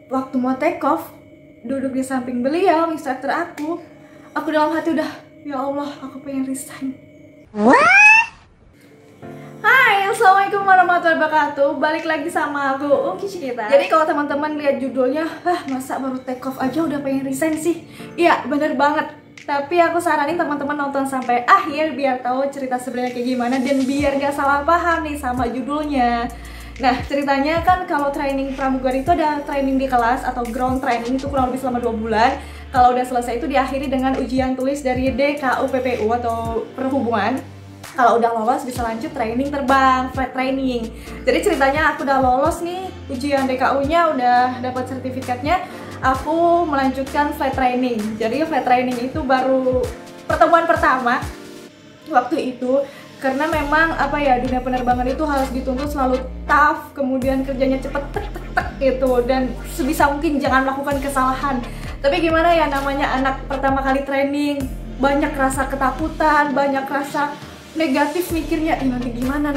Waktu mau take off, duduk di samping beliau, instruktur aku dalam hati udah, ya Allah, aku pengen resign. Hai, assalamualaikum warahmatullahi wabarakatuh. Balik lagi sama aku, Ungki Cikita. Jadi kalau teman-teman lihat judulnya, masa baru take off aja udah pengen resign sih? Iya, bener banget. Tapi aku saranin teman-teman nonton sampai akhir biar tahu cerita sebenarnya kayak gimana dan biar gak salah paham nih sama judulnya. Nah, ceritanya kan kalau training pramugari itu ada training di kelas atau ground training itu kurang lebih selama 2 bulan. Kalau udah selesai itu diakhiri dengan ujian tulis dari DKUPPU atau perhubungan. Kalau udah lolos bisa lanjut training terbang, flight training. Jadi ceritanya aku udah lolos nih ujian DKU-nya, udah dapat sertifikatnya. Aku melanjutkan flight training. Jadi flight training itu baru pertemuan pertama waktu itu. Karena memang apa ya, dunia penerbangan itu harus dituntut selalu tough, kemudian kerjanya cepet tek gitu, dan sebisa mungkin jangan melakukan kesalahan. Tapi gimana ya, namanya anak pertama kali training, banyak rasa ketakutan, banyak rasa negatif mikirnya, nanti gimana,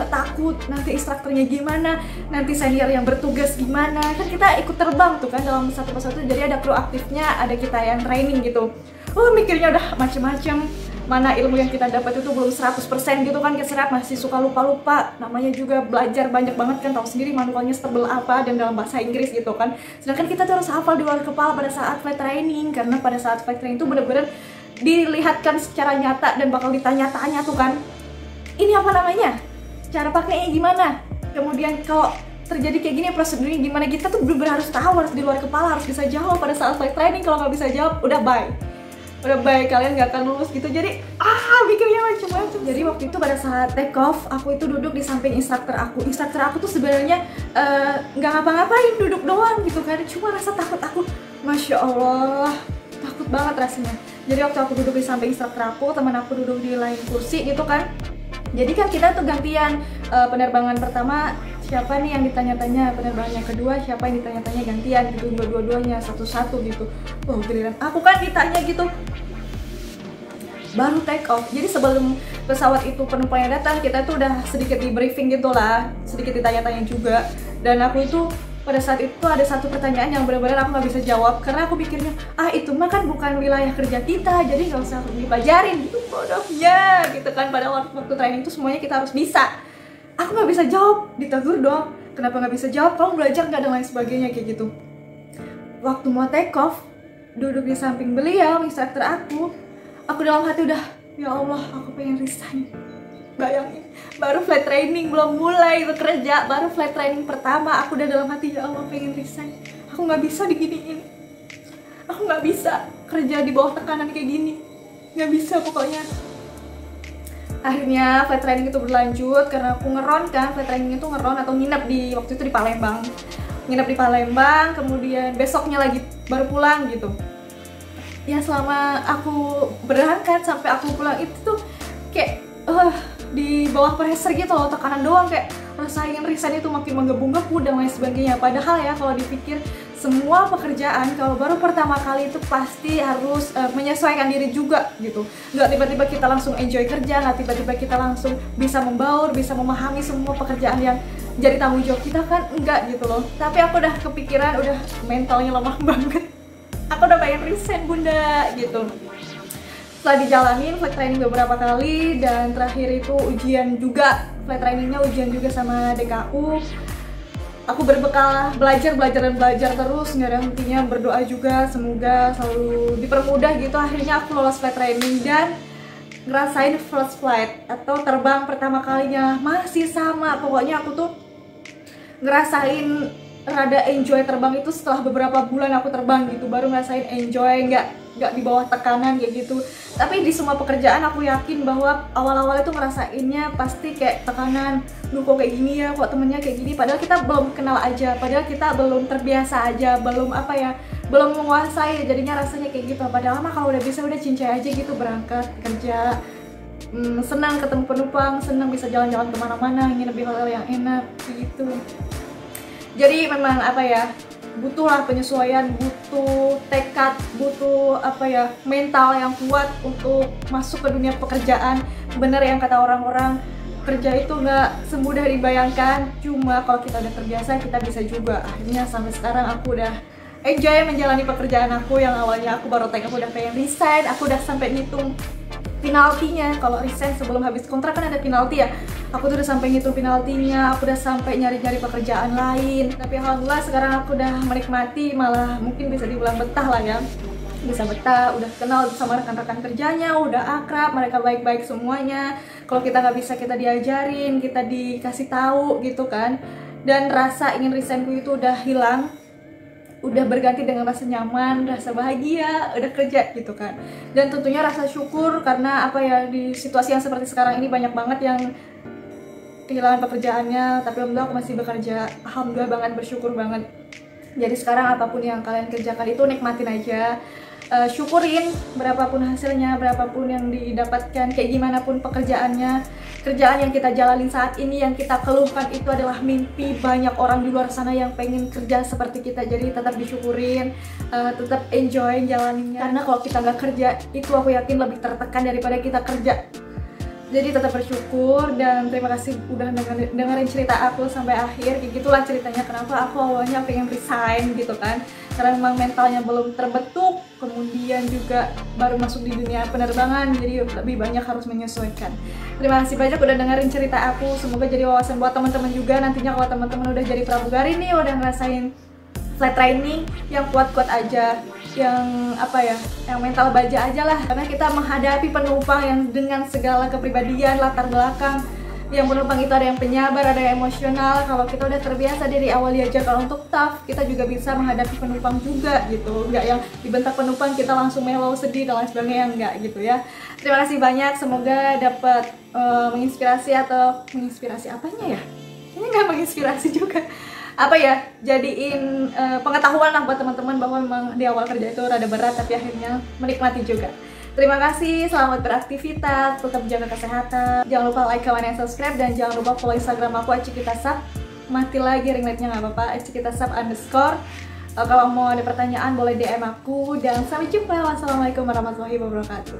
takut, nanti instrukturnya gimana, nanti senior yang bertugas gimana. Kan kita ikut terbang tuh kan dalam satu persatu, jadi ada kru aktifnya, ada kita yang training gitu. Mikirnya udah macem-macem. Mana ilmu yang kita dapat itu belum 100% gitu kan, keserap, masih suka lupa-lupa. Namanya juga belajar banyak banget kan, tahu sendiri manualnya setebel apa dan dalam bahasa Inggris gitu kan. Sedangkan kita tuh harus hafal di luar kepala pada saat flight training, karena pada saat flight training itu bener-bener dilihatkan secara nyata dan bakal ditanya-tanya tuh kan, ini apa namanya, cara pakainya gimana, kemudian kalau terjadi kayak gini prosedurnya gimana. Kita tuh bener-bener harus tahu, harus di luar kepala, harus bisa jawab pada saat flight training. Kalau nggak bisa jawab, udah bye, kalian nggak akan lulus gitu. Jadi mikirnya macam-macam. Jadi waktu itu pada saat take off, aku itu duduk di samping instruktur aku tuh sebenarnya nggak ngapa-ngapain, duduk doang gitu kan, cuma rasa takut aku, masya Allah, takut banget rasanya. Jadi waktu aku duduk di samping instruktur aku, teman aku duduk di lain kursi gitu kan. Jadi kan kita tuh gantian, penerbangan pertama siapa nih yang ditanya-tanya, penerbangan yang kedua siapa yang ditanya-tanya, gantian gitu, dua-duanya satu-satu gitu. Giliran aku kan ditanya gitu baru take off. Jadi sebelum pesawat itu penumpangnya datang, kita tuh udah sedikit di briefing gitu lah, sedikit ditanya-tanya juga. Dan aku itu pada saat itu ada satu pertanyaan yang benar-benar aku nggak bisa jawab, karena aku pikirnya itu mah kan bukan wilayah kerja kita, jadi nggak usah dipelajarin gitu, bodohnya gitu kan. Pada waktu training itu semuanya kita harus bisa. Aku nggak bisa jawab, ditegur dong, kenapa nggak bisa jawab, kamu belajar nggak, dan lain sebagainya kayak gitu. Waktu mau take off, duduk di samping beliau, instruktur aku dalam hati udah, ya Allah, aku pengen resign. Bayangin, baru flight training, belum mulai bekerja, baru flight training pertama, aku udah dalam hati, ya Allah, pengen resign. Aku nggak bisa diginiin, aku nggak bisa kerja di bawah tekanan kayak gini, nggak bisa pokoknya. Akhirnya flight training itu berlanjut, karena aku ngeron kan, flight training itu ngeron atau nginep waktu itu di Palembang. Nginep di Palembang, kemudian besoknya lagi baru pulang gitu. Ya selama aku berangkat sampai aku pulang itu tuh kayak di bawah pressure gitu loh, tekanan doang, kayak rasain resign itu makin menggebu-gebu dan lain sebagainya. Padahal ya kalau dipikir, semua pekerjaan kalau baru pertama kali itu pasti harus menyesuaikan diri juga gitu. Nggak tiba-tiba kita langsung enjoy kerja, nggak tiba-tiba kita langsung bisa membaur, bisa memahami semua pekerjaan yang jadi tanggung jawab kita kan, enggak gitu loh. Tapi aku udah kepikiran, udah mentalnya lemah banget, aku udah pengen resign bunda gitu. Setelah dijalanin flight training beberapa kali, dan terakhir itu ujian juga, flight trainingnya ujian juga sama DKU. Aku berbekal belajar terus, nggak ada hentinya, berdoa juga semoga selalu dipermudah gitu. Akhirnya aku lolos flight training dan ngerasain first flight atau terbang pertama kalinya. Masih sama, pokoknya aku tuh ngerasain rada enjoy terbang itu setelah beberapa bulan aku terbang gitu, baru ngerasain enjoy, nggak di bawah tekanan kayak gitu. Tapi di semua pekerjaan aku yakin bahwa awal-awal itu ngerasainnya pasti kayak tekanan, kok kayak gini ya, kok temennya kayak gini, padahal kita belum kenal aja, padahal kita belum terbiasa aja, belum belum menguasai, jadinya rasanya kayak gitu. Padahal mah kalau udah bisa, udah cincai aja gitu, berangkat kerja, senang ketemu penumpang, senang bisa jalan-jalan kemana-mana, nginep di hotel yang enak gitu. Jadi memang butuhlah penyesuaian, butuh tekad, butuh mental yang kuat untuk masuk ke dunia pekerjaan. Bener yang kata orang-orang, kerja itu nggak semudah dibayangkan. Cuma kalau kita udah terbiasa, kita bisa juga. Akhirnya sampai sekarang aku udah enjoy menjalani pekerjaan aku. Yang awalnya aku baru take, aku udah pengen resign, aku udah sampai ngitung penaltinya. Kalau resign sebelum habis kontrak kan ada penalti ya. Aku tuh udah sampai ngitung penaltinya, aku udah sampai nyari-nyari pekerjaan lain. Tapi alhamdulillah sekarang aku udah menikmati, malah mungkin bisa dibilang betah lah ya. Bisa betah, udah kenal sama rekan-rekan kerjanya, udah akrab, mereka baik-baik semuanya. Kalau kita nggak bisa, kita diajarin, kita dikasih tahu gitu kan. Dan rasa ingin resignku itu udah hilang, udah berganti dengan rasa nyaman, rasa bahagia, udah kerja gitu kan. Dan tentunya rasa syukur karena apa ya, di situasi yang seperti sekarang ini banyak banget yang kehilangan pekerjaannya, tapi alhamdulillah aku masih bekerja. Alhamdulillah banget, bersyukur banget. Jadi sekarang apapun yang kalian kerjakan itu nikmatin aja. Syukurin berapapun hasilnya, berapapun yang didapatkan, kayak gimana pun pekerjaannya. Kerjaan yang kita jalanin saat ini, yang kita keluhkan itu adalah mimpi banyak orang di luar sana yang pengen kerja seperti kita. Jadi tetap disyukurin, tetap enjoy jalaninnya. Karena kalau kita nggak kerja, itu aku yakin lebih tertekan daripada kita kerja. Jadi tetap bersyukur dan terima kasih udah dengerin cerita aku sampai akhir. Kayak gitulah ceritanya kenapa aku awalnya pengen resign gitu kan. Karena memang mentalnya belum terbentuk, kemudian juga baru masuk di dunia penerbangan, jadi lebih banyak harus menyesuaikan. Terima kasih banyak udah dengerin cerita aku. Semoga jadi wawasan buat teman-teman juga. Nantinya kalau teman-teman udah jadi pramugari nih, udah ngerasain flight training, yang kuat-kuat aja, yang apa ya, yang mental baja aja lah. Karena kita menghadapi penumpang yang dengan segala kepribadian, latar belakang. Yang penumpang itu ada yang penyabar, ada yang emosional. Kalau kita udah terbiasa dari awal diajarkan untuk tough, kita juga bisa menghadapi penumpang juga gitu. Nggak yang dibentak penumpang kita langsung mellow, sedih dan lain sebagainya, enggak gitu ya. Terima kasih banyak, semoga dapat menginspirasi atau menginspirasi apanya ya? Ini nggak menginspirasi juga. Apa ya, jadiin pengetahuan lah buat teman-teman bahwa memang di awal kerja itu rada berat, tapi akhirnya menikmati juga. Terima kasih, selamat beraktivitas, tetap jaga kesehatan. Jangan lupa like, comment, dan subscribe, dan jangan lupa follow Instagram aku @cikitasap. Mati lagi ring lightnya nggak apa-apa, @cikitasap_. Kalau mau ada pertanyaan boleh DM aku, dan sampai jumpa. Wassalamualaikum warahmatullahi wabarakatuh.